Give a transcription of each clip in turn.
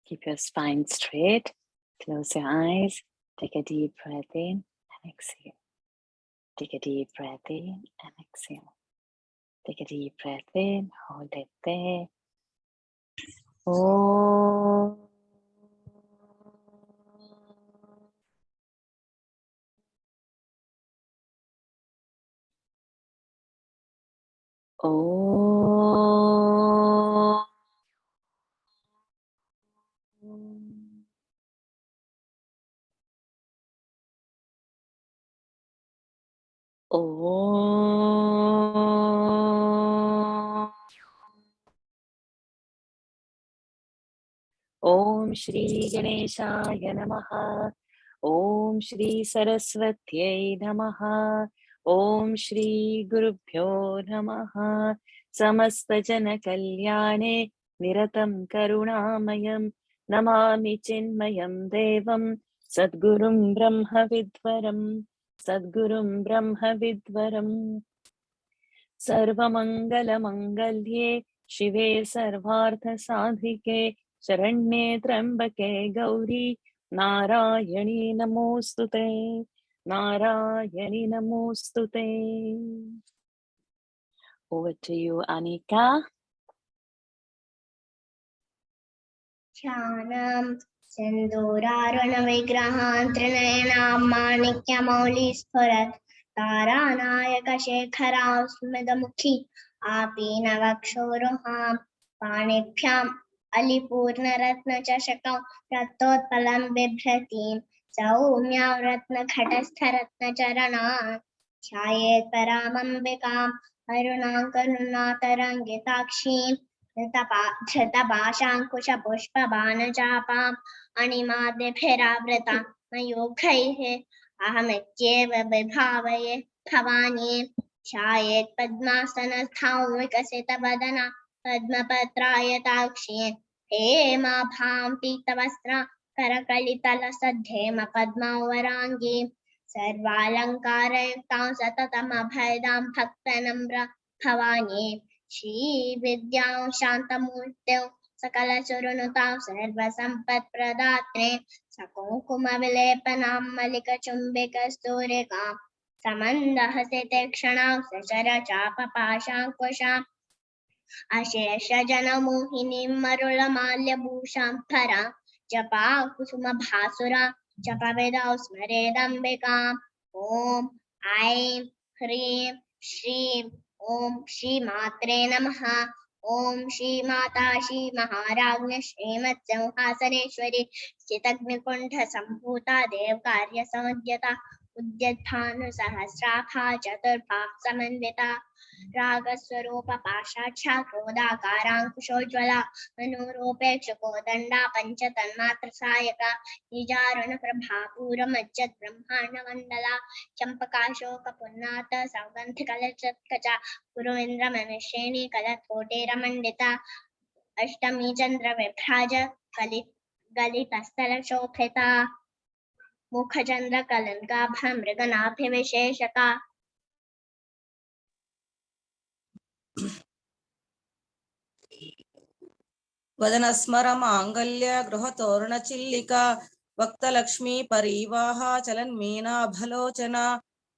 Keep your spine straight. Close your eyes. Take a deep breath in and exhale. Take a deep breath in and exhale. Take a deep breath in. Hold it there. Oh. Oh. Oh. Om Shri Ganeshaya Namaha. Om Shri Saraswatyai Namaha. Om Shri Gurubhyo Namaha. Samasta Jana Kalyane Niratam Karunamayam Namami Chinmayam Devam Sadgurum Brahma Vidvaram Sadgurum Brahma Vidvaram Sarvamangalamangallye Shive Sarvartha Sadhike Sharanye Trambake Gauri Narayani Namostute Narayani Namostute. Over to you, Anika. Chyanam Sindurarana Vigrahan Trinayana Manikya Spharat Taranayaka Shekhara Smedamukhi Apinavakshoruham Panibhyam Alipurna Ratna Chashakam Ratotpalam Bibhratim Saumya Ratna Khatastha Ratna Charana Chayet Paramambikam Arunankarunatarangitakshim धृतपाशाङ्कुश पुष्पबाणचापाम् अणिमाद्यभिरावृतां मयूखैः अहमित्येव विभावये Bhavani ध्यायेत् पद्मासनस्थां विकसितवदना पद्मपत्रायताक्षी हेमाभां पीतवस्त्रा करकलितलसद्धेम पद्मावराङ्गी सर्वालङ्कारयुक्तां सततमभयदां भक्तनम्र भवानी श्री विद्यां शान्तमूर्त्यां सकलसुरनुतां सर्वसम्पत्प्रदात्रे सकुङ्कुमविलेपनां मल्लिकचुम्बिकस्तूरिकां समन्दहसिते तीक्ष्णां सचरचापपाशाङ्कुशाम् अशेषजनमोहिनीं मरुळमाल्यभूषां भरां जपाकुसुमभासुरां जपविदौ स्मरेदम्बिकाम् ॐ ऐं ह्रीं श्रीं ओम श्री मात्रे नमः। ओम श्री माता श्री महाराज्ञ श्रीमत्सिंहासनेश्वरी स्थितग्निकुण्ठ सम्भूता देवकार्य संज्ञता उद्यद्भानुसहस्राभा चतुर्भा समन्विता रागस्वरूप पाशाक्षा क्रोधाकाराङ्कुशोज्ज्वला मनोरूपेक्षुकोदण्डा पंचतन्मात्र Sayaka निजारुण प्रभापूरमज्जत् ब्रह्माण्डमण्डला चम्पकाशोकपुन्नाथ सौगन्धिकलचत्कचा गुरुविन्द्रमनुष्येणी कलत्कोटेरमण्डिता अष्टमी चंद्र विभ्राज गलितस्थलशोभिता मुखचंद्र कलंकाभा मृगनाभिविशेषका वदनस्मर मांगल्य गृहतोरणचिल्लिका वक्तलक्ष्मी परिवाह चलन्मीनाभलोचना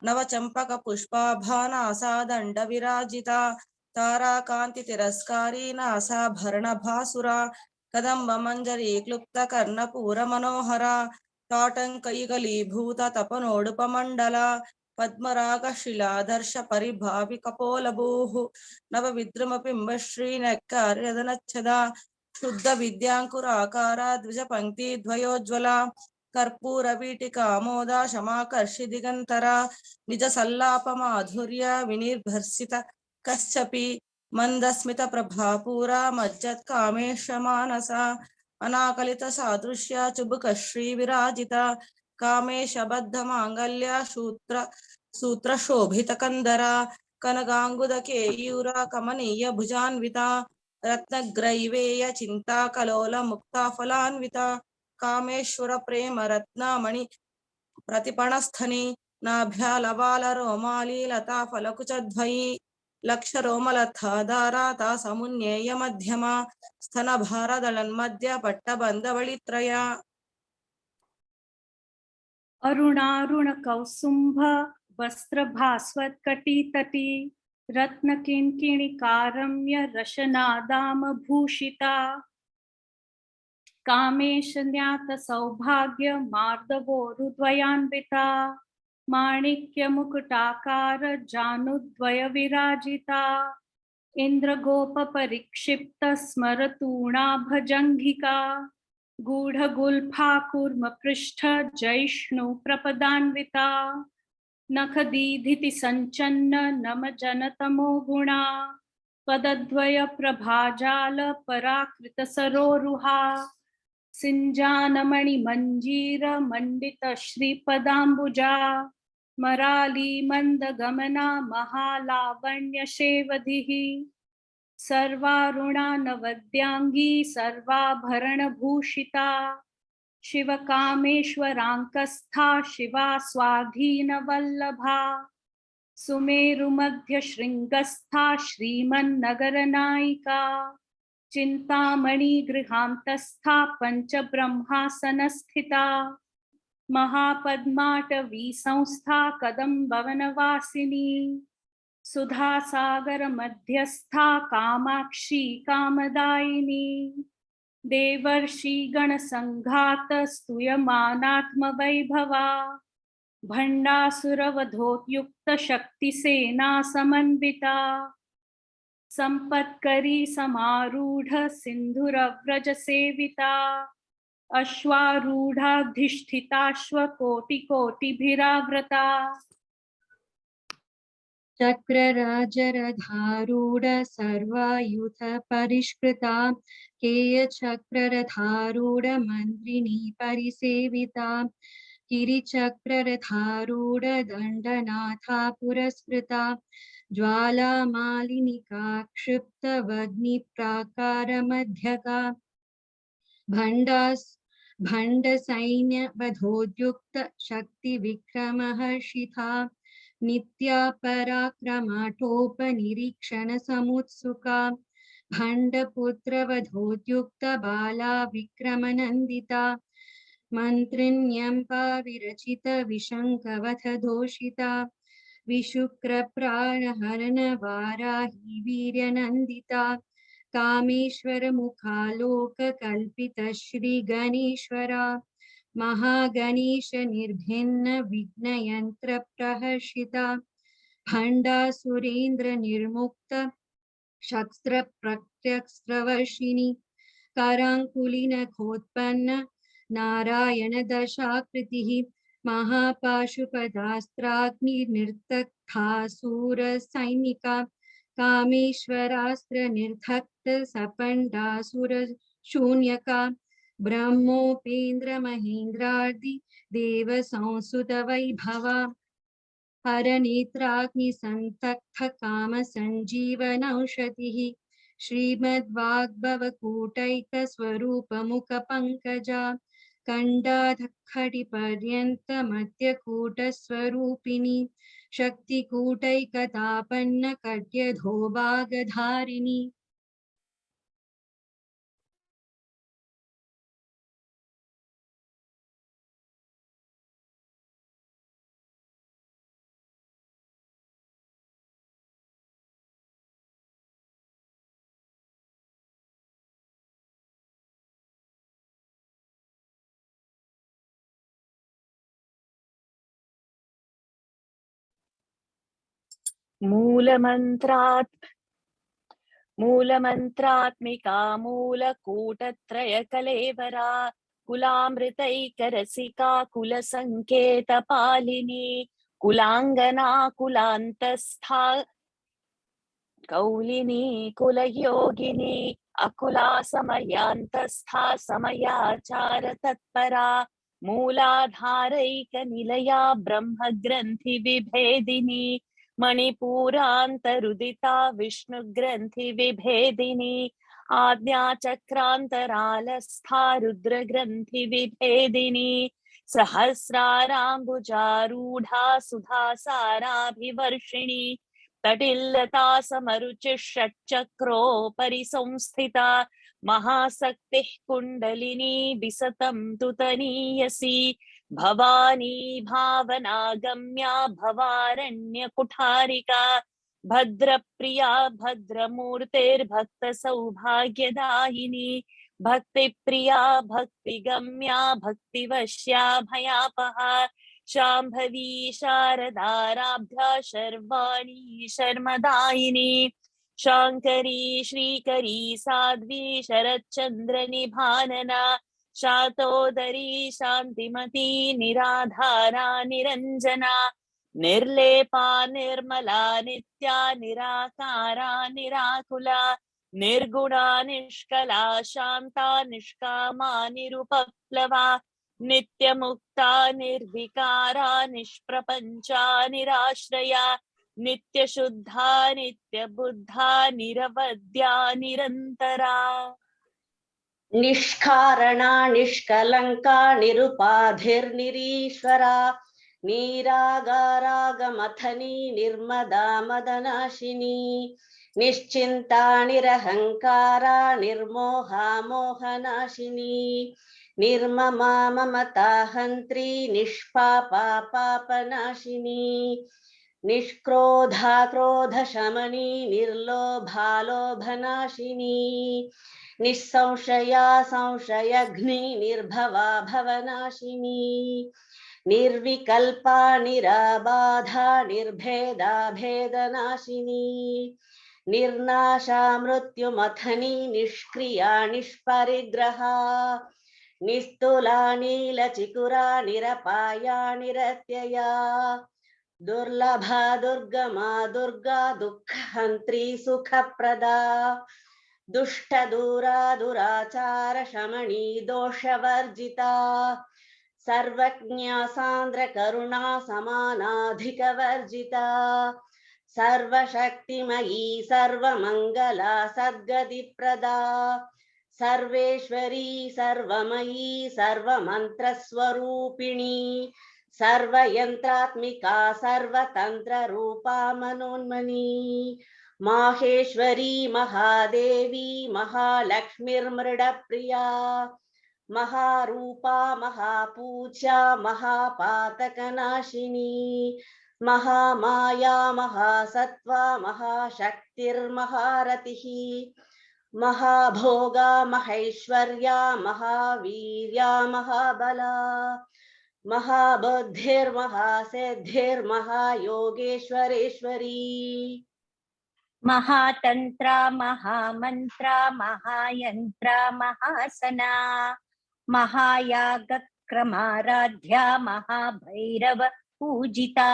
नवचंपक पुष्पाभानासा दण्डविराजिता ताराकान्ति तिरस्कारी नासाभरणभासुरा कदम्ब मंजरी क्लुप्त कर्णपूर मनोहरा ताटंकैगलीभूत तपनोडुपमण्डला पद्मरागशिलादर्श परिभावि कपोलभूः नवविद्रुमपिम्बश्रीनक्कार्यदनच्छदा शुद्ध विद्यांकुराकारा द्विज पंक्ति द्वयोज्ज्वला कर्पूर वीटिका मोदा शमाकर्षि दिगंतरा निज सल्लाप माधुर्य विनिर्भर्सित कश्चपि मंदस्मित प्रभापूरा मज्जत् कामेश मानसा अनाकलित सादृश्य चुबुक श्री विराजिता कामेश बद्ध मांगल्य सूत्र शोभित कंदरा कनगांगुद केयूरा कमनीय भुजान्विता रत्नग्रैवेय चिंता कलोल मुक्ता फलान्विता कामेश्वर प्रेम रत्नमणि प्रतिपणस्थनी नाभ्यालवाल रोमाली लता फलकुचध्वयी ಲಕ್ಷ ರೋಮಲತಾಧಾರಾತ ಸಮುನ್ನೇಯ ಮಧ್ಯಮ ಸ್ತನ ಭಾರದಳನ್ಮಧ್ಯ ಪಟ್ಟಬಂಧವಳಿತ್ರಯ अरुणारुण कौसुंभ वस्त्र भास्वत कटितटी रत्न किंकिणिकारम्य रशनादाम भूषिता कामेश न्यात सौभाग्य मार्दवोरुद्वयान्विता माणिक्य मुकुटाकार जानुद्वय विराजिता इंद्रगोप परिक्षिप्त स्मरतूणा भजंघिका गूढ़गुल्फा कूर्म पृष्ठ जैष्णु प्रपदान्विता नखदीधिति संचन्न नम जनतमो गुणा पदद्वय प्रभाजाल पराकृत सरोरुहा सिंजानमणि मंजीर मंडित श्रीपदाम्बुजा मराली मंद गमना महालावण्य शेवधिः सर्वारुणा नवद्यांगी सर्वाभरण भूषिता शिवकामेश्वरांकस्था शिवा स्वाधीन वल्लभा सुमेरु मध्य शृंगस्था श्रीमन्नगर नायिका चिंतामणि गृहांतस्था पंच ब्रह्मासन स्थिता महापद्माटवी संस्था कदम्बवनवासिनी सुधा सागर मध्यस्था कामाक्षी कामदायिनी देवर्षि गण संघात स्तूयमानात्म वैभवा भंडासुरवधोयुक्त शक्ति सेना समन्विता संपत्करी समारूढ़ सिंधुरव्रज सेविता अश्वारूढ़ाधिष्ठिताश्वकोटिकोटिभिरावृता चक्रराजरथारूढ़ सर्वायुध परिष्कृता केयचक्ररथारूढ़ मंत्रिणी परिसेविता गिरिचक्ररथारूढ़ दंडनाथा पुरस्कृता ज्वालामालिनिका क्षिप्त वह्निप्राकारमध्यका भंड सैन्य वधोद्युक्त शक्ति विक्रमहर्षिता नित्या पराक्रमाटोप निरीक्षण समुत्सुका भंडपुत्र वधोद्युक्त बाला विक्रमनंदिता मंत्रिण्यंपा विरचित विशंकवथ दोषिता विशुक्र प्राणहरण वाराही वीर्यनंदिता कामेश्वर मुखालोक कल्पित श्री गणेश्वरा महागणेश निर्भिन्न विघ्नयंत्र प्रहर्षिता भंडा सुरेंद्र निर्मुक्त शस्त्र प्रत्यस्त्रवर्षिणी करांकुलिन खोत्पन्न नारायण दशाकृतिः महापाशुपदास्त्राग्नि निर्तक्तासुर सैनिका कामेश्वरास्त्र निर्धक्त सपंडासुर शून्यका ब्रह्मोपेन्द्र महेन्द्रादि देव संसुत वैभवा हर नेत्राग्नि संतक्त काम संजीवनौषधिः श्रीमद्वाग्भवकूटैक स्वरूप मुख पंकजा कंडाधखटि पर्यंत मध्यकूट स्वरूपिणी शक्तिकूटैकतापन्न कट्यधोभागधारिणी मूलमन्त्रात्मिका मूलकूटत्रयकलेवरा कुलामृतैकरसिका कुलसङ्केतपालिनी कुलाङ्गना कुलान्तस्था कौलिनी कुलयोगिनी अकुला समयान्तस्था समयाचार तत्परा मूलाधारैक निलया ब्रह्मग्रन्थि विभेदिनी मणिपूरान्तरुदिता विष्णुग्रन्थि विभेदिनी आज्ञाचक्रान्तरालस्था रुद्रग्रन्थि विभेदिनी सहस्राराम्बुजारूढा सुधासाराभिवर्षिणी तटिल्लता समरुचिः षट्चक्रोपरि संस्थिता महाशक्तिः कुण्डलिनी विसतं तु तनीयसी भवानी भावनागम्या भवारण्यकुठारिका भद्रप्रिया भद्रमूर्तिर्भक्तसौभाग्यदायिनी भक्तिप्रिया भक्तिगम्या भक्तिवश्या भयापहा शाम्भवी शारदाराभ्या शर्वाणी शर्मदायिनी शाङ्करी श्रीकरी साध्वी शरच्चन्द्रनिभानना शातोदरी शान्तिमती निराधारा निरञ्जना निर्लेपा निर्मला नित्या निराकारा निराकुला निर्गुणा निष्कला शान्ता निष्कामा निरुपप्लवा नित्यमुक्ता निर्विकारा निष्प्रपञ्चा निराश्रया नित्यशुद्धा नित्यबुद्धा निरवद्या निरन्तरा निष्कारणा निष्कलंका निरुपाधिर्निरीश्वरा निरागारागमथनी निर्मदा मदनाशिनी निश्चिन्ता निरहंकारा निर्मोहा मोहनाशिनी निर्ममा ममता हन्त्री निष्पापा पापनाशिनी निष्क्रोधा क्रोधशमनी निर्लोभा लोभनाशिनी निस्संशया संशयघ्नि निर्भवा भवनाशिनी निर्विकल्पा निराबाधा निर्भेदा भेदनाशिनी निर्नाशा मृत्युमथनी निष्क्रिया निष्परिग्रहा निस्तुला नीलचिकुरा निरपाया निरत्यया दुर्लभा दुर्गमा दुर्गा दुःखहन्त्री सुखप्रदा दुष्टदूरा दुराचार शमनी दोषवर्जिता सर्वज्ञा सान्द्र करुणा समानाधिकवर्जिता सर्वशक्तिमयी सर्वमंगला सद्गतिप्रदा सर्वेश्वरी सर्वमयी सर्वमन्त्रस्वरूपिणी सर्वयंत्रात्मिका सर्वतंत्ररूपा मनोन्मनी माहेश्वरी महादेवी महालक्ष्मीर्मृडप्रिया महारूपा महापूज्या महापातकनाशिनी महामाया महासत्त्वा महाशक्तिर्महारतिः महाभोगा महेश्वर्या महावीर्या महाबला महाबुद्धिर्महासिद्धिर्महायोगेश्वरेश्वरी महातंत्रा महामंत्रा महायंत्रा महासना महायागक्रमाराध्या महाभैरव पूजिता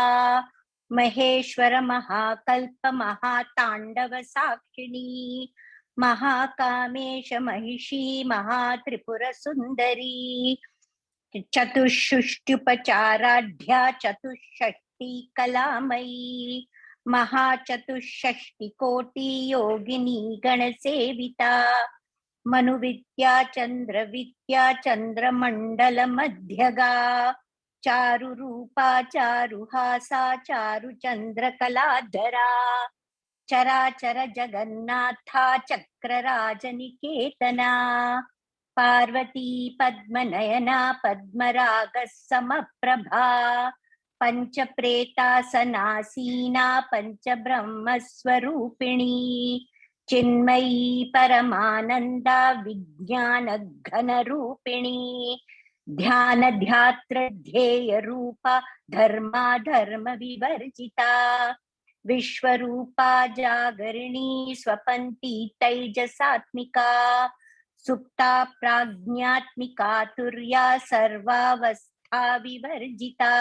महेश्वर महाकल्प महातांडव साक्षिणी महाकामेश महिषी महात्रिपुर सुंदरी चतुष्षष्ट्युपचाराढ्या चतुष्षष्टि कलामयी महाचतुष्षष्टि कोटि योगिनी गणसेविता मनुविद्या चंद्रविद्या चंद्रमंडल मध्यगा चारुरूपा चारुहासा चारुचंद्रकलाधरा चराचर जगन्नाथा चक्रराजनिकेतना पार्वती पद्मनयना पद्मराग समप्रभा पंचप्रेतासनासीना पंचब्रह्मस्वरूपिणी चिन्मयी परमानंदा विज्ञान घन रूपिणी ध्यान ध्यात्र ध्येय रूपा धर्मा धर्म विवर्जिता विश्वरूपा जागरिणी स्वपन्ती तैजसात्मिका सुप्ता प्राज्ञात्मिका तुर्या सर्वावस्था विवर्जिता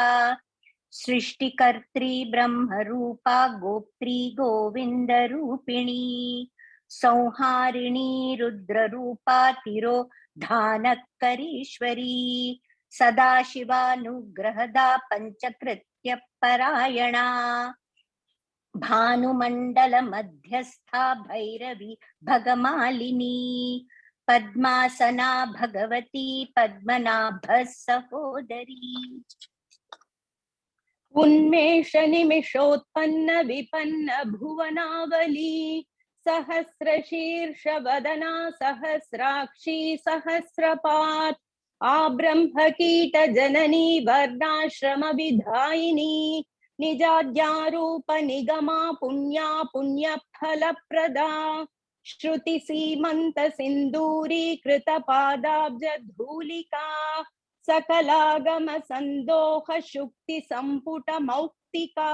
सृष्टिकर्त्री ब्रह्मरूपा गोप्त्री गोविंद रूपिणी संहारिणी रुद्ररूपा तिरोधानकरीश्वरी सदाशिवानुग्रहदा पंचकृत्य परायणा भानुमंडल मध्यस्था भैरवी भगमालिनी पद्मासना भगवती पद्मनाभ सहोदरी उन्मेष निमिषोत्पन्न विपन्न भुवनावली सहस्रशीर्ष वदना सहस्राक्षी सहस्रपात् आब्रह्म कीट जननी वर्णाश्रम विधायिनी निजाद्यारूप निगमा पुण्या पुण्य फल प्रदा श्रुति सीमंत सिंदूरी कृत पादाब्ज धूलिका सकलागम संदोह शुक्ति संपुट मौक्तिका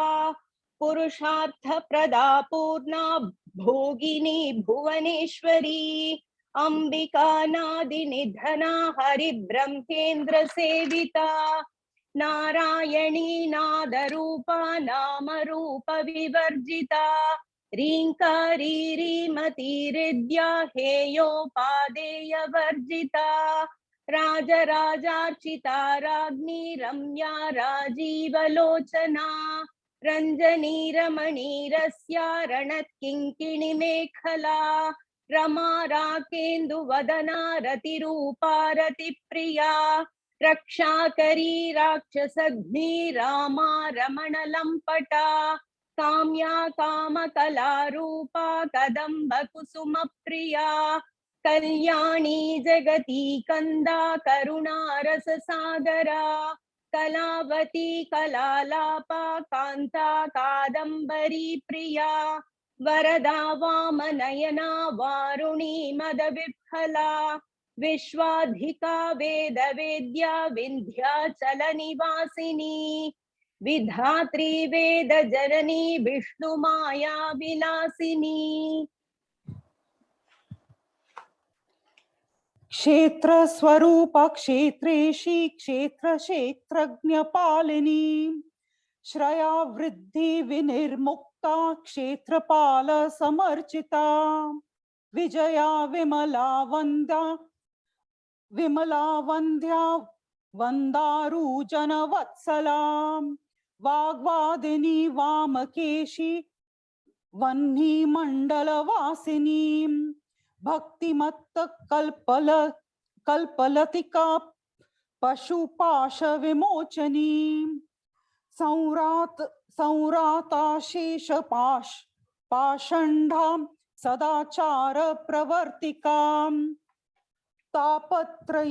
पुरुषार्थ प्रदा पूर्णा भोगिनी भुवनेश्वरी अंबिका नादि निधना हरि ब्रह्मेन्द्र सेविता नारायणी नाद रूपा नाम रूप विवर्जिता रींकारी रीमतीरिद्या हेयोपादेय वर्जिता राजराजार्चिता राज्ञी रम्या राजीवलोचना रंजनी रमणीरस्या रणत्किङ्किणी मेखला रमा राकेन्दुवदना रतिरूपा रतिप्रिया रक्षाकरी राक्षसघ्नी रामा रमण लंपटा काम्या कामकलारूपा कदम्ब कुसुम प्रिया कल्याणी जगती कंदा करुणा रस सागरा कलावती कलालापा कांता कादंबरी प्रिया वरदा वामनयना वारुणी मद विफला विश्वाधिका वेद वेद्या विंध्याचल निवासिनी विधात्री वेद जननी विष्णु माया विलासिनी क्षेत्र स्वरूप क्षेत्रेशी क्षेत्र क्षेत्रज्ञ पालिनी श्रया वृद्धि विनिर्मुक्ता क्षेत्रपाल समर्चिता विजया विमला वंद्या वंदारुजन वत्सला वाग्वादिनी वामकेशी वह्नि मंडल वासिनी भक्तिमत्त कल्पलतिका पशुपाश विमोचनी संराताशेष पाषण्डा सदाचार प्रवर्तिका तापत्रयाग्नि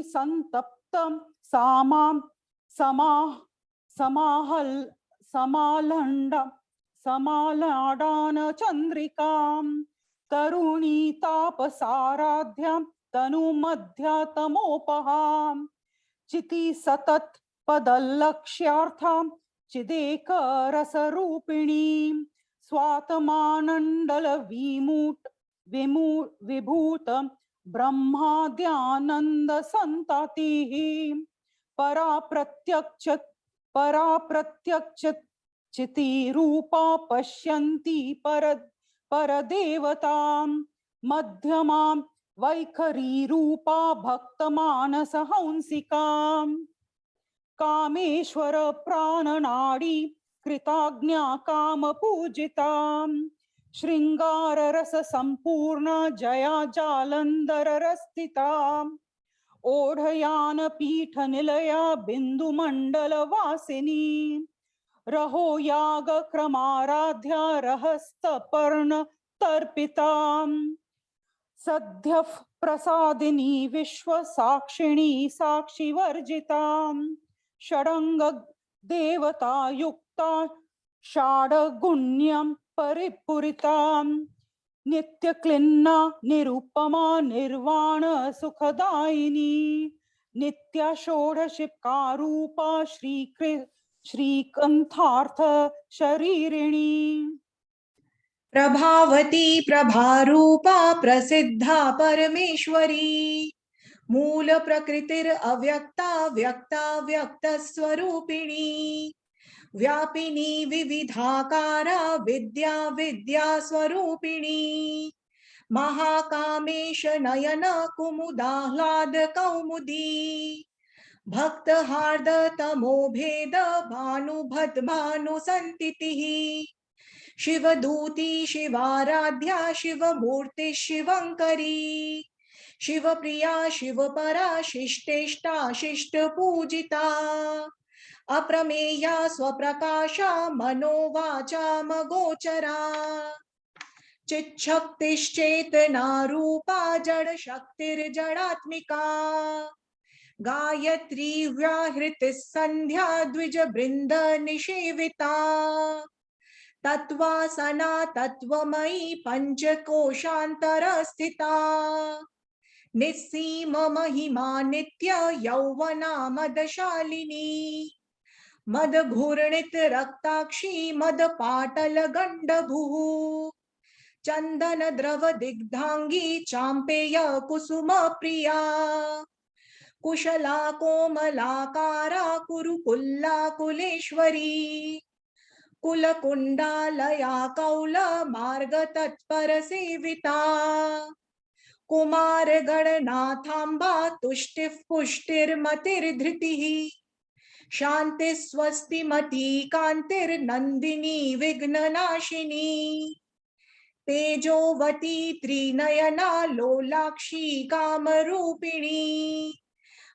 संतप्त समालाडान चंद्रिकां तरुणी तापसाराध्या तनुमध्या तमोपहां चिति सतत पदलक्ष्यार्थां चिदेक रसरूपिणी स्वात्मानंडल विभूत ब्रह्माद्यानंद संतातिः परा प्रत्यक्ष चिति रूपा पश्यन्ति परदेवतां मध्यमां वैखरी रूपा भक्तमानस हंसिकां कामेश्वर प्राणनाडी कृताज्ञा काम पूजितां श्रृंगार रस संपूर्ण जया जालंधर रस्थितां ओढ़यान पीठ निलया बिंदु मंडल वासिनी रहो याग क्रमाराध्या रहस्त पर्ण तर्पितां सद्य प्रसादिनी विश्व साक्षिणी साक्षी वर्जितां षडंग देवता युक्ता षाडगुण्यं परिपूरितां नित्य क्लिन्ना निरुपमा निर्वाण सुखदायिनी नित्या षोडशिकारूपा श्रीकंठार्थ शरीरिणी प्रभावती प्रभारूपा प्रसिद्धा परमेश्वरी मूल प्रकृतिर अव्यक्ता व्यक्ता व्यक्त स्वरूपिणी व्यापिनी विविधाकारा विद्या विद्या स्वरूपिणी महाकामेश नयन कुमुदाह्लाद कौमुदी भक्त हार्द तमो भेद भानुभद भानु संतितिः शिवदूती शिवाराध्या शिवमूर्ति शिवंकरी शिवप्रिया शिवपरा शिष्टेष्टा शिष्ट पूजिता अप्रमेया स्वप्रकाशा मनोवाचामगोचरा चिच्छक्तिश्चेतना रूपा जड़ शक्तिर्जडात्मिका गायत्री व्याहृतिः संध्या द्विज बृंद निषेविता तत्वासना तत्वमयी पंचकोशांतर स्थिता निस्सीम महिमा नित्य यौवना मदशालिनी मद घूर्णित रक्ताक्षी मद पाटल गंडभूः चंदन द्रव दिग्धांगी चांपेय कुसुम प्रिया कुशला कोमलाकारा कुरुकुल्ला कुलेश्वरी कुलकुंडालया कौल मार्ग तत्पर सेविता कुमार गणनाथांबा तुष्टिः पुष्टिर्मतिर्धृतिः शांति स्वस्ति मति कांतिर्नंदिनी विघ्ननाशिनी तेजोवती त्रिनयना लोलाक्षी कामरूपिणी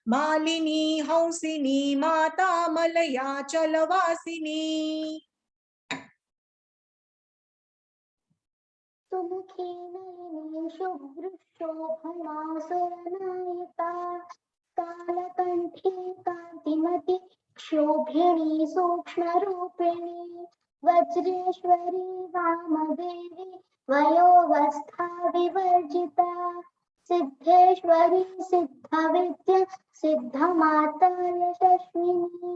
मालिनी हंसिनी माता मलया चलवासिनी सुमुखी नयनी शुभ्रशोभना सुरनायिका कालकंठी कांतिमती क्षोभिणी सूक्ष्मरूपिणी वज्रेश्वरी वामदेवी वयोवस्था विवर्जिता सिद्धेश्वरी सिद्धविद्या सिद्धमाता यशस्विनी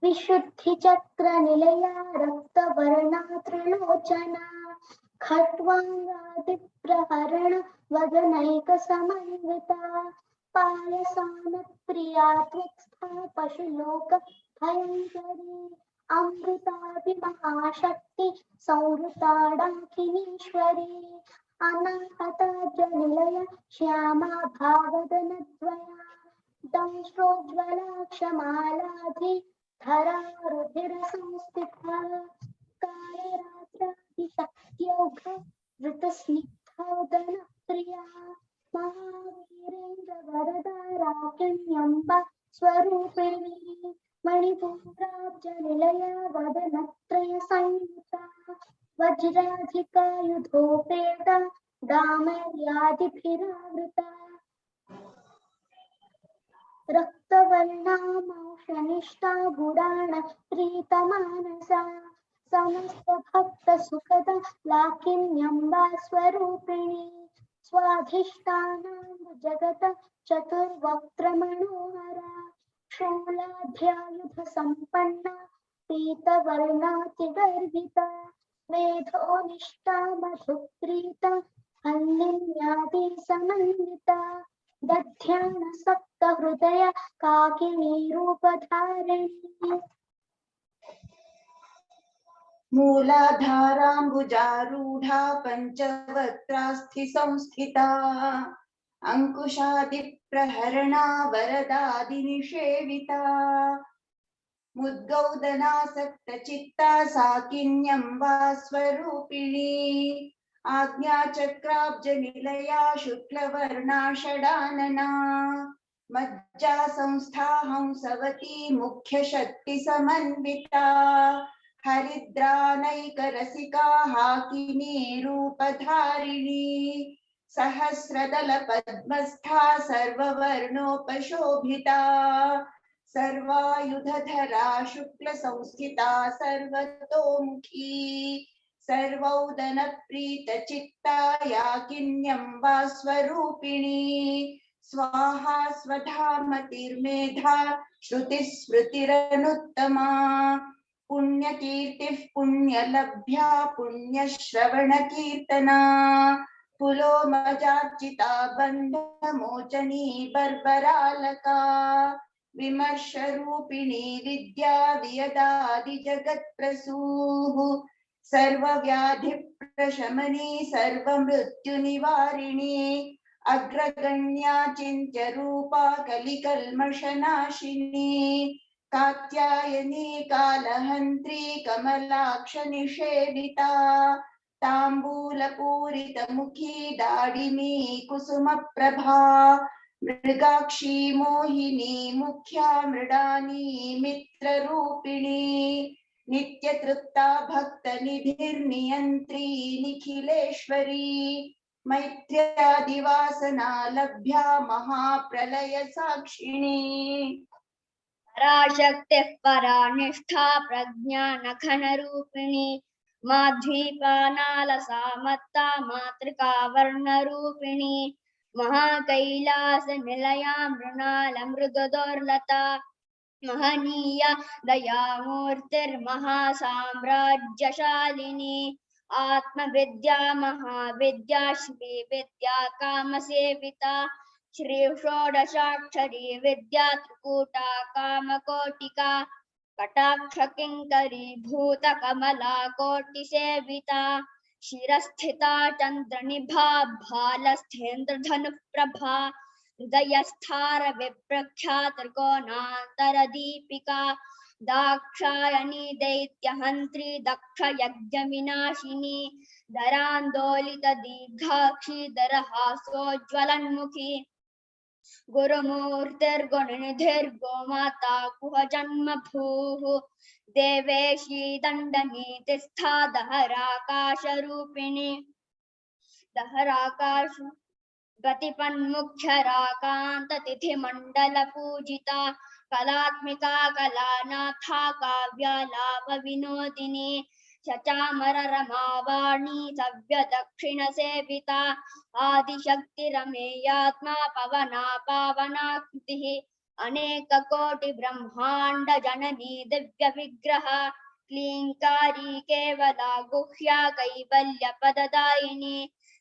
विशुद्धि चक्र निलया रक्तवर्णा त्रिलोचना खट्वांगादि प्रहरण वदनैक समन्विता पायसान प्रिया त्वक्स्था पशुलोक भयंकरी अमृताभिमहाशक्ति संवृताडाकिनीश्वरी अनाहताजनिलय श्यामा भावदनद्वया दंश्रोज्ज्वलाक्षमालाधि धरा रुधिर संस्थिता कालरात्रादिशक्त्यौघ ऋतस्निग्धोदन प्रिया महावीरेन्द्र वरदा राकिण्यम्बा स्वरूपिणी मणिपुराब्जनिलया वदनत्रय संयुता वज्राधिकायुधोपेता दामर्यादिभिरावृता रक्तवर्णामौषनिष्ठा गुडाण प्रीतमानसा समस्त भक्त सुखदा लाकिन्यम्बा स्वरूपिणी स्वाधिष्ठानां जगत चतुर्वक्त्र मनोहरा शूलाध्यायुध संपन्ना पीतवर्णातिगर्भिता मेधोनिष्ठा मधुप्रीता हल्लिन्यादि समन्विता दध्यान सप्त हृदय काकिनी रूपधारिणी मूलाधाराम्बुजारूढा पंचवक्त्रास्थि संस्थिता अंकुशादिप्रहरणा वरदादिनिषेविता मुद्गौदनासक्तचित्ता साकिन्यम्बा स्वरूपिणी आज्ञाचक्राब्जनिलया शुक्लवर्णा षडानना मज्जा संस्था हंसवती मुख्यशक्ति समन्विता हरिद्रानैकरसिका हाकिनी रूपधारिणी सहस्रदल पद्मस्था सर्ववर्णोपशोभिता सर्वायुधधरा शुक्ल संस्थिता सर्वतोमुखी सर्वौदन प्रीत चित्ता याकिन्यम्बा स्वरूपिणी स्वाहा स्वधा मतिर्मेधा श्रुतिस्मृतिरनुत्तमा पुण्यकीर्तिः पुण्यलभ्या पुण्यश्रवणकीर्तना पुलोमजार्चिता बन्धमोचनी बर्बरालका विमर्शरूपिणी विद्या वियदादिजगत्प्रसूः सर्वव्याधिप्रशमनी सर्वमृत्युनिवारिणी अग्रगण्या चिन्त्यरूपा कलिकल्मषनाशिनी कात्यायनी कालहन्त्री कमलाक्ष निषेविता ताम्बूलपूरितमुखी दाडिमी कुसुमप्रभा मृगाक्षी मोहिनी मुख्या मृडानी मित्ररूपिणी नित्यतृप्ता भक्तनिधिर्नियन्त्री निखिलेश्वरी मैत्र्यादिवासना लभ्या महाप्रलय साक्षिणी पराशक्तिः परानिष्ठा प्रज्ञानघनरूपिणी माध्वीपानालसा मत्ता मातृका वर्णरूपिणी महाकैलासनिलया मृणालमृगदोर्लता महनीया दयामूर्तिर्महासाम्राज्यशालिनी आत्मविद्या महाविद्या श्रीविद्या कामसेविता श्री षोडशाक्षरी विद्या त्रिकूटा कामकोटिका कटाक्ष किङ्करी भूतकमला कोटिसेविता शिरस्थिता चन्द्रनिभा भालस्थेन्द्रधनुप्रभा हृदयस्थार विप्रख्यातर्कोणान्तरदीपिका दाक्षायणी दैत्यहन्त्री दक्षयज्ञविनाशिनी दरान्दोलित दीर्घाक्षी दरहासोज्ज्वलन्मुखी गुरुमूर्तिर्गुणनिधिर्गोमाता कुहजन्मभूः देवेशी दण्डनीतिस्था दहराकाशरूपिणी दहराकाश गतिपन्मुख्यराकान्ततिथिमण्डलपूजिता कलात्मिका कलानाथा काव्यालापविनोदिनी शचामररमावाणी सव्यदक्षिणसेविता आदिशक्तिरमेयात्मा पवना पावनाकृतिः अनेककोटिब्रह्माण्ड जननी दिव्यविग्रह क्लीङ्कारी केवला गुह्या कैवल्यपददायिनी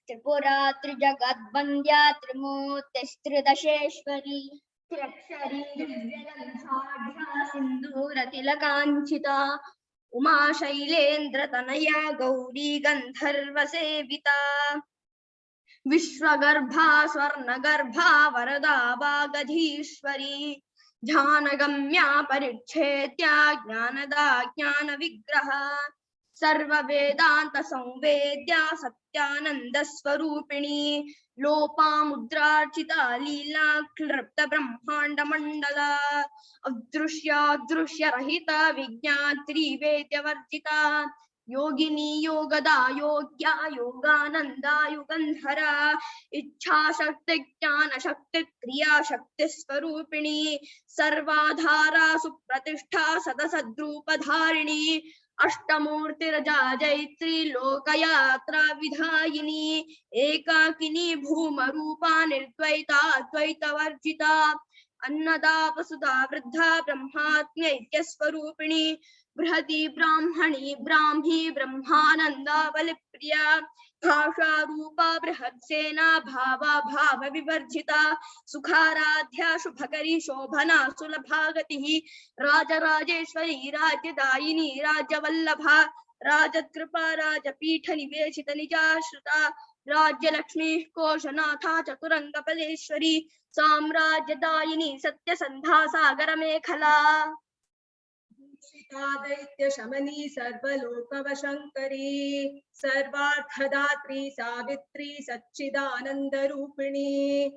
त्रिपुरा त्रिजगद्वन्द्या त्रिमूर्तिस्त्रिदशेश्वरी त्र्यक्षरी दिव्यगन्धाढ्या सिन्दूरतिलकाञ्चिता उमा शैलेन्द्रतनया गौरी गन्धर्वसेविता विश्वगर्भा स्वर्णगर्भा वरदा वागधीश्वरी ध्यानगम्या परिच्छेद्या ज्ञानदा ज्ञानविग्रह सर्ववेदान्त संवेद्या सत्यानंद स्वरूपिणी लोपामुद्रार्चिता लीला क्लृप्त ब्रह्मांड मंडला अदृश्य रहिता विज्ञात्री वेद्यवर्जिता योगिनी योगदा योग्या योगानंदा युगंधरा इच्छा शक्ति ज्ञान शक्ति क्रिया शक्ति स्वरूपिणी सर्वाधारा सुप्रतिष्ठा सदसद्रूपधारिणी अष्टमूर्तिरजा जैत्री लोकयात्रा विधायिनी एकाकिनी भूमरूपा निर्द्वैता द्वैतवर्जिता अन्नदा वसुधा वृद्धा ब्रह्मात्म्यैक्यस्वरूपिणी बृहती ब्राह्मणी ब्राह्मी ब्रह्मानंदा बलिप्रिया भाषा रूपा बृहत्सेना भावा भाव विवर्जिता सुखाराध्या शुभकरी शोभना सुलभागतिः राजराजेश्वरी राज्यदायिनी राज्यवल्लभा राजकृपा राजपीठ निवेशित निजाश्रिता राज्यलक्ष्मी कोशनाथा चतुरंगपलेश्वरी साम्राज्यदायिनी सत्यसन्धा सागर मेखला दैत्य शमनी सर्वलोकवशंकरी सर्वार्थदात्री सावित्री सच्चिदानंद रूपिणी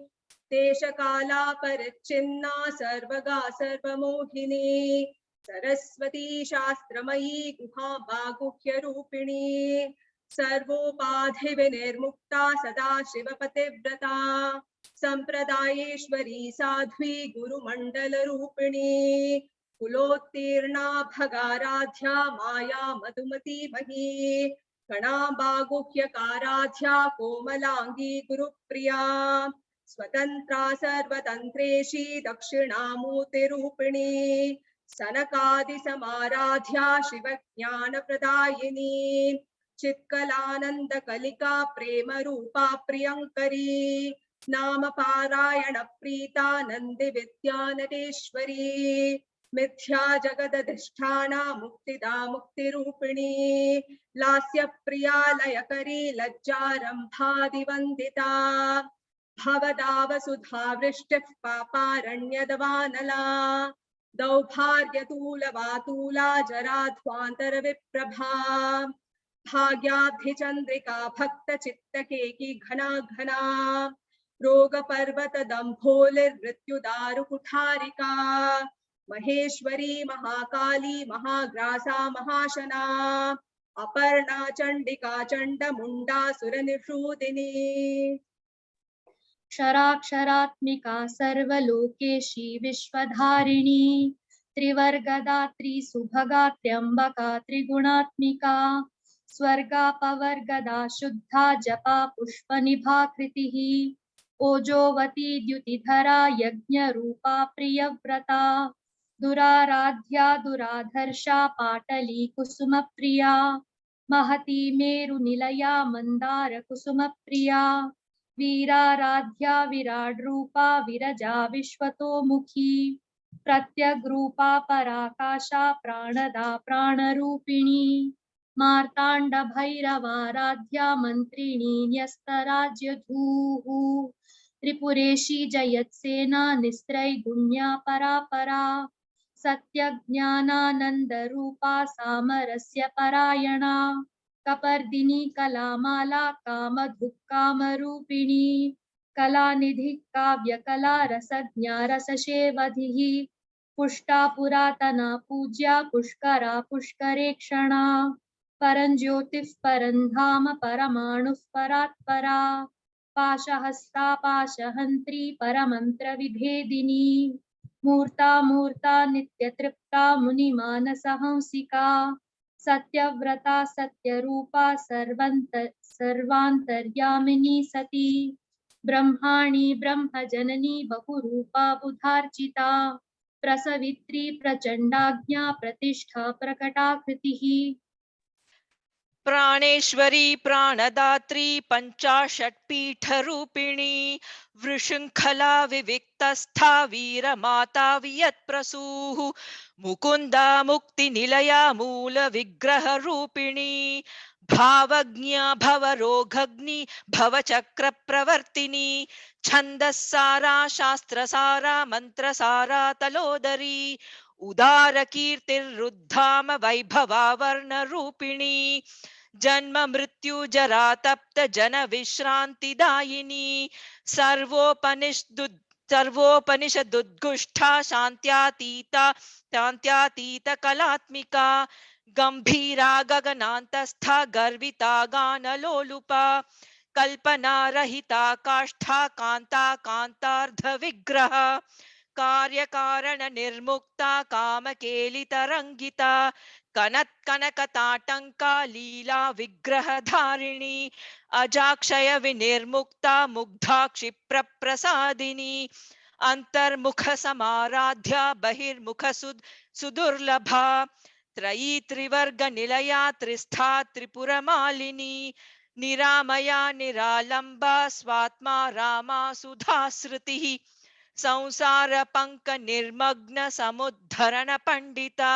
देशकाला परिच्छिन्ना सर्वगा सर्वमोहिनी सरस्वती शास्त्रमयी गुहा बागुह्य रूपिणी सर्वोपाधि विनिर्मुक्ता सदा शिवपतिव्रता संप्रदायेश्वरी साध्वी गुरुमंडल रूपिणी कुलोत्तीर्णा भगाराध्या माया मधुमती मही गणाबागुह्यकाराध्या कोमलांगी गुरुप्रिया स्वतंत्रा सर्वतंत्रेशी दक्षिणामूर्तिरूपिणी सनकादि समाराध्या शिवज्ञान प्रदायिनी चित्कलानंद कलिका प्रेम रूपा प्रियंकरी नाम पारायण प्रीता नंदि विद्यानटेश्वरी मिथ्या जगदधिष्ठाना मुक्तिदा मुक्तिरूपिणी लास्य प्रिया लयकरी लज्जारंभादिवंदिता भवदावसुधा वृष्टिः पापारण्यदवानला दौभाग्यतूलवातूला जराध्वांतर विप्रभा भाग्याब्धिचंद्रिका भक्त चित्तकेकी घना घना रोगपर्वतदम्भोलिर्मृत्युदारुकुठारिका महेश्वरी महाकाली महाग्रासा महाशना अपर्णा चण्डिका चण्डमुण्डा सुरनिषूदिनी क्षराक्षरात्मिका सर्वलोकेशी विश्वधारिणी त्रिवर्गदा त्रिसुभगा त्र्यम्बका त्रिगुणात्मिका स्वर्गापवर्गदा शुद्धा जपा पुष्पनिभाकृतिः ओजोवती द्युतिधरा यज्ञरूपा प्रियव्रता दुराराध्या दुराधर्षा पाटली कुसुमप्रिया महती मेरुनिलया मन्दार कुसुमप्रिया वीराराध्या विराड्रूपा विरजा विश्वतोमुखी प्रत्यग्रूपा पराकाशा प्राणदा प्राणरूपिणी मार्ताण्ड भैरवाराध्या मन्त्रिणी न्यस्तराज्यधूः त्रिपुरेशी जयत्सेना निस्त्रैगुण्या परापरा सत्यज्ञानानन्दरूपा सामरस्य परायणा कपर्दिनी कलामाला कामधुक्कामरूपिणी कलानिधि काव्यकला रसज्ञा रससेवधिः पुष्टा पुरातना पूज्या पुष्करा पुष्करेक्षणा परञ्ज्योतिः परन्धाम परमाणुः परात्परा पाशहस्ता पाशहन्त्री परमन्त्रविभेदिनी मूर्ता मूर्ता नित्यतृप्ता मुनिमानसहंसिका सत्यव्रता सत्यरूपा सर्वान्तर्यामिनी सती ब्रह्माणी ब्रह्मजननी बहुरूपा बुधार्चिता प्रसवित्री प्रचण्डाज्ञा प्रतिष्ठा प्रकटाकृतिः प्राणेश्वरी प्राणदात्री पंचाशट्पीठरूपिणी वृषृङ्खला विविक्तस्था वीरमाता वियत्प्रसूः मुकुन्दा मुक्तिनिलया मूलविग्रहरूपिणी भावज्ञा भवरोगग्नि भवचक्रप्रवर्तिनी छन्दस्सारा शास्त्रसारा मन्त्रसारा तलोदरी उदारकीर्तिरुद्धाम वैभवावर्णरूपिणी जन्म मृत्यु जरा तप्त जन विश्रान्तिदायिनी सर्वोपनिषदुद्गुष्ठा शान्त्यातीत कलात्मिका गंभीरा गगनान्तस्था गर्विता गानलोलुपा कल्पना रहिता काष्ठा कांता कांतार्ध विग्रह कार्यकारण निर्मुक्ता कामकेलितरंगिता कनकताटंका लीला विग्रह धारिणी अजाक्षय विनिर्मुक्ता मुग्धा क्षिप्र प्रसादिनी अंतर्मुख समाराध्या बहिर्मुख सुदुर्लभा त्रयी त्रिवर्ग निलया त्रिस्था त्रिपुरमालिनी निरामया निरालंबा स्वात्मा रामा सुधाश्रुतिः संसार पंक निर्मग्न समुद्धरण पंडिता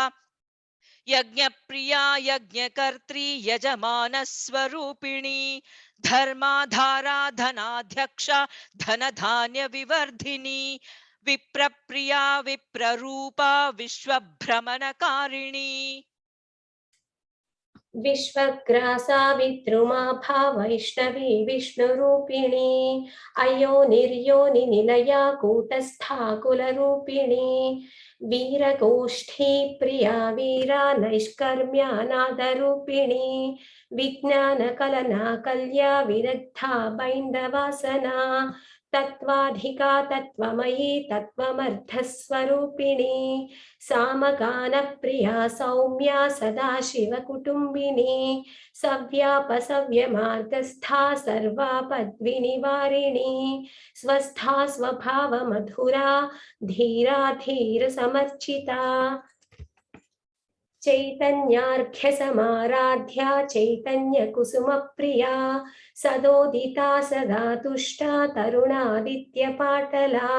यज्ञप्रिया यज्ञकर्त्री यजमान स्वरूपिणी धर्माधारा धनाध्यक्षा धनधान्य विवर्धिनी विप्रप्रिया विप्ररूपा विश्वभ्रमणकारिणी विश्वग्रासा विद्रुमाभा वैष्णवी विष्णुरूपिणी अयोनिर्योनि निलया कूटस्था कुलरूपिणी वीरगोष्ठी प्रिया वीरा नैष्कर्म्या नादरूपिणी विज्ञानकलना कल्या विरग्धा बैन्दवासना तत्त्वाधिका तत्त्वमयी तत्त्वमर्थस्वरूपिणी सामगानप्रिया सौम्या सदाशिवकुटुम्बिनी सव्यापसव्यमार्गस्था सर्वापद्विनिवारिणी स्वस्था स्वभावमधुरा धीरा धीरसमर्चिता चैतन्यार्घ्य समाराध्या चैतन्य कुसुम प्रिया सदोदिता सदा तुष्टा तरुणादित्य पाटला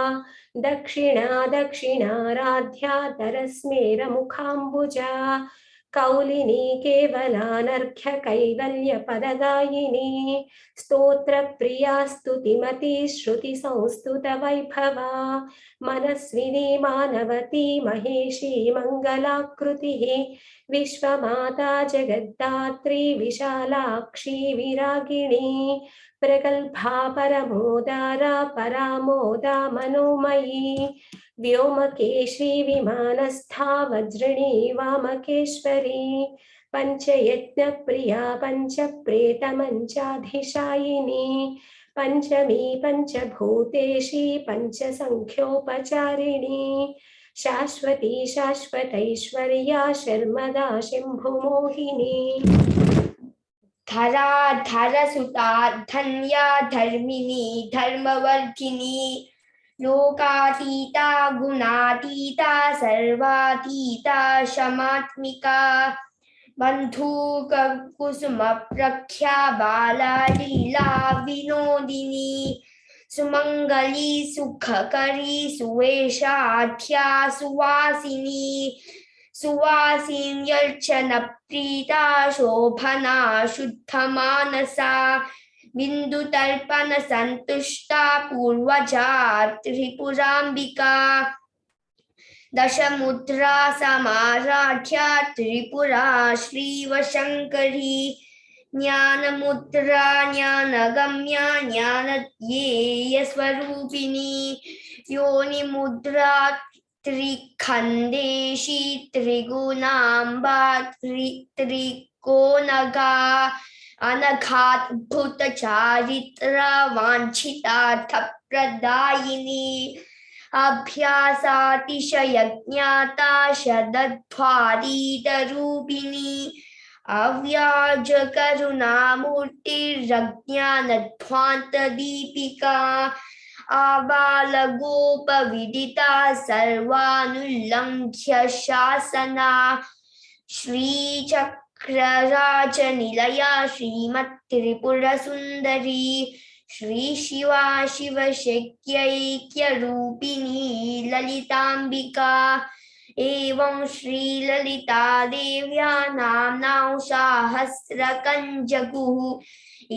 दक्षिणा दक्षिणाराध्या तरस्मेर मुखाम्बुजा कौलिनी केवलानर्घ्य कैवल्यपददायिनी स्तोत्रप्रिया स्तुतिमती श्रुतिसंस्तुतवैभवा मनस्विनी मानवती महेशी मङ्गलाकृतिः विश्वमाता जगद्धात्री विशालाक्षी विरागिणी प्रगल्भा परमोदारा परामोदा मनोमयी व्योमकेशी विमानस्था वज्रिणी वामकेश्वरी पञ्चयज्ञप्रिया पञ्चप्रेतमञ्चाधिशायिनी पञ्चमी पञ्चभूतेशी पञ्चसङ्ख्योपचारिणी शाश्वती शाश्वतैश्वर्या शर्मदा शम्भुमोहिनी धरा धरसुता धन्या धर्मिणी धर्मवर्धिनी लोकातीता गुणातीता सर्वातीता शमात्मिका बंधुक कुसुम प्रख्या बाला लीला विनोदिनी सुमंगली सुखकरी सुवेशाढ्या सुवासिनी सुवासिन्यर्चन प्रीता शोभना शुद्धमानसा बिन्दुतर्पण संतुष्टा पूर्वजा त्रिपुराम्बिका दशमुद्रा समाराध्या त्रिपुरा श्रीवशङ्करी ज्ञानमुद्रा ज्ञानगम्या ज्ञानध्येयस्वरूपिणी योनिमुद्रा त्रिखंडेशी त्रिगुणाम्बा त्रिकोणगा अनघाद्भुत चारित्र वाञ्छितार्थप्रदायिनी अभ्यासातिशयज्ञाता शतध्वारीतरूपिणी अव्याजकरुणामूर्तिरज्ञानध्वान्तदीपिका आबालगोपविदिता सर्वानुल्लङ्घ्य शासना श्रीचक्रराजनिलया श्रीमत्त्रिपुरसुन्दरी श्रीशिवा शिवशक्यैक्यरूपिणी ललिताम्बिका एवं श्रीललिता देव्या नाम्नां सहस्रकञ्जकुः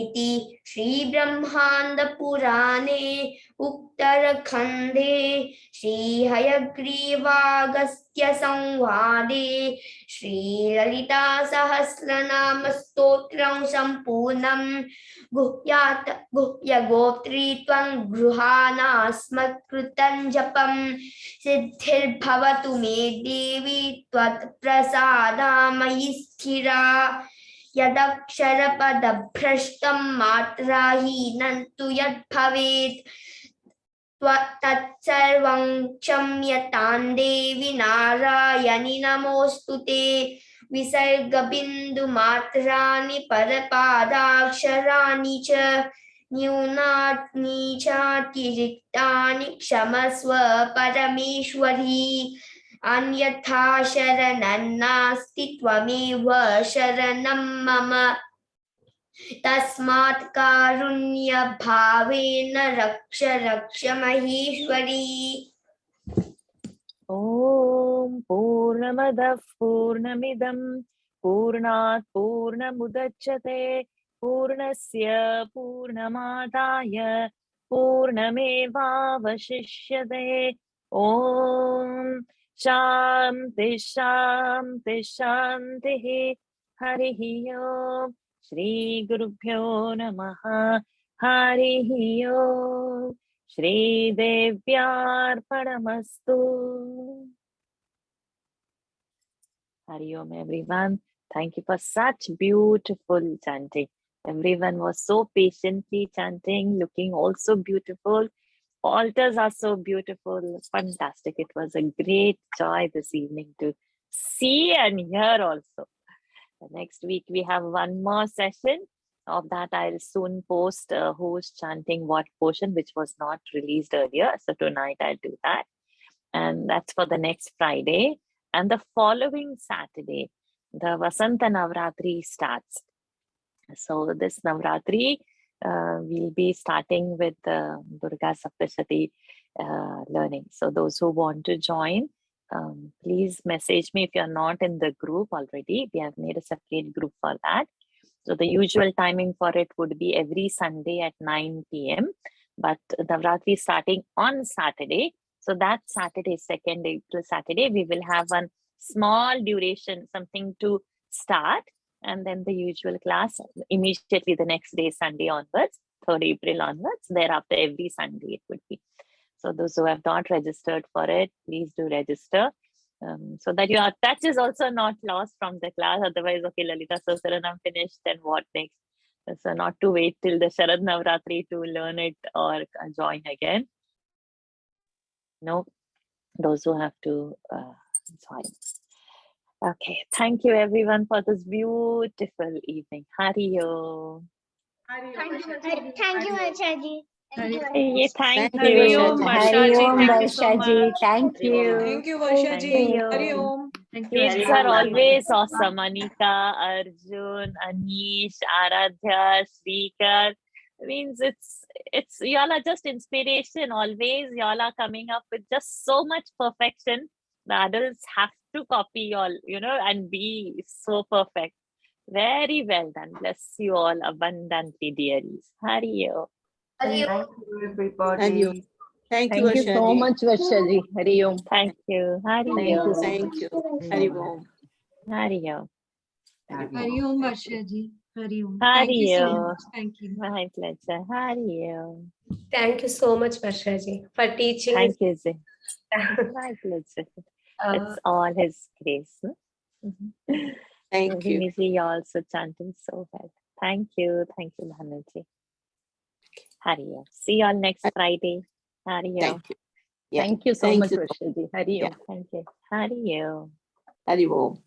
इति श्रीब्रह्माण्डपुराणे उत्तरखण्डे श्रीहयग्रीवागस्त्य संवादे श्रीललिता सहस्रनाम स्तोत्रं सम्पूर्णं गुह्यगोत्रीत्वं गृहाणास्मत्कृतं जपं सिद्धिर्भवतु मे देवी त्वत्प्रसादामयि स्थिरा यदक्षरपदभ्रष्टं मात्राहीनं तु यद्भवेत् तत्सर्वं क्षम्यतां देवि नारायणि नमोऽस्तु ते विसर्गबिन्दुमात्राणि परपादाक्षराणि च न्यूनानि चातिरिक्तानि क्षमस्व परमेश्वरी अन्यथा शरणं नास्ति त्वमेव शरणं मम तस्मात् कारुण्यभावेन रक्ष रक्ष महेश्वरी। ॐ पूर्णमदः पूर्णमिदं पूर्णात् पूर्णमुदच्यते पूर्णस्य पूर्णमादाय पूर्णमेवावशिष्यते। ॐ शान्ति शान्ति शान्तिः। हरिः ओम्। श्री गुरुभ्यो नमः। हरिः ओम्। श्रीदेव्यार्पणमस्तु। Hari Om everyone. Thank you for such beautiful chanting. Everyone was so patiently chanting, looking also beautiful. Altars are so beautiful. Fantastic. It was a great joy this evening to see and hear also. Next week we have one more session. Of that I'll soon post who's chanting what portion, which was not released earlier. So tonight I'll do that. And that's for the next Friday. And the following Saturday, the Vasanta Navratri starts. So this Navratri, we'll be starting with Durga Saptashati learning. So those who want to join, please message me if you're not in the group already. We have made a separate group for that. So the usual timing for it would be every Sunday at 9 p.m. But Navratri is starting on Saturday. So that Saturday, 2nd April Saturday, we will have one small duration, something to start. And then the usual class immediately the next day, Sunday onwards, 3rd April onwards. Thereafter, every Sunday it would be. So those who have not registered for it, please do register. So that your touch is also not lost from the class. Otherwise, okay, Lalita Sasaranam finished, then what next? So not to wait till the Sharad Navratri to learn it or join again. No, those who have to join. Okay, thank you everyone for this beautiful evening. Hari Om. Thank you, Varshaji. Thank you. Hari Om, Hari Varshaji. Om, Thank you so Varshaji. much. Thank you. Thank you, Varshaji. Hari Om. Kids are always awesome. Anika, Arjun, Anish, Aradhya, Shrikar. Means it's y'all are just inspiration. Always y'all are coming up with just so much perfection. The adults have to copy y'all, and be so perfect. Very well done. Bless you all abundantly, dearies. Hari Om. Hari Thank you, everybody. Thank you. Thank you, Thank you so Varshaji. much, Varshaji. Hari Om. Thank you. Hari Om. Thank you. Hari Om. Hari Om. Hari Om, Varshaji. Hari Om. Hari Thank you so Om. much. Thank you. My pleasure. Hari Om. Thank you so much, Varshaji, for teaching. Thank you, Zee. My pleasure. It's all His grace. No? Thank you. Nidhi also chanting so well. Thank you. Thank you, Bhanaji. Hari Om. See you all next Friday. Hari Om. Thank you. Yeah. Thank you so Thank much, you. Varshaji. Hari Om. Thank you. Hari Om. Hari Om.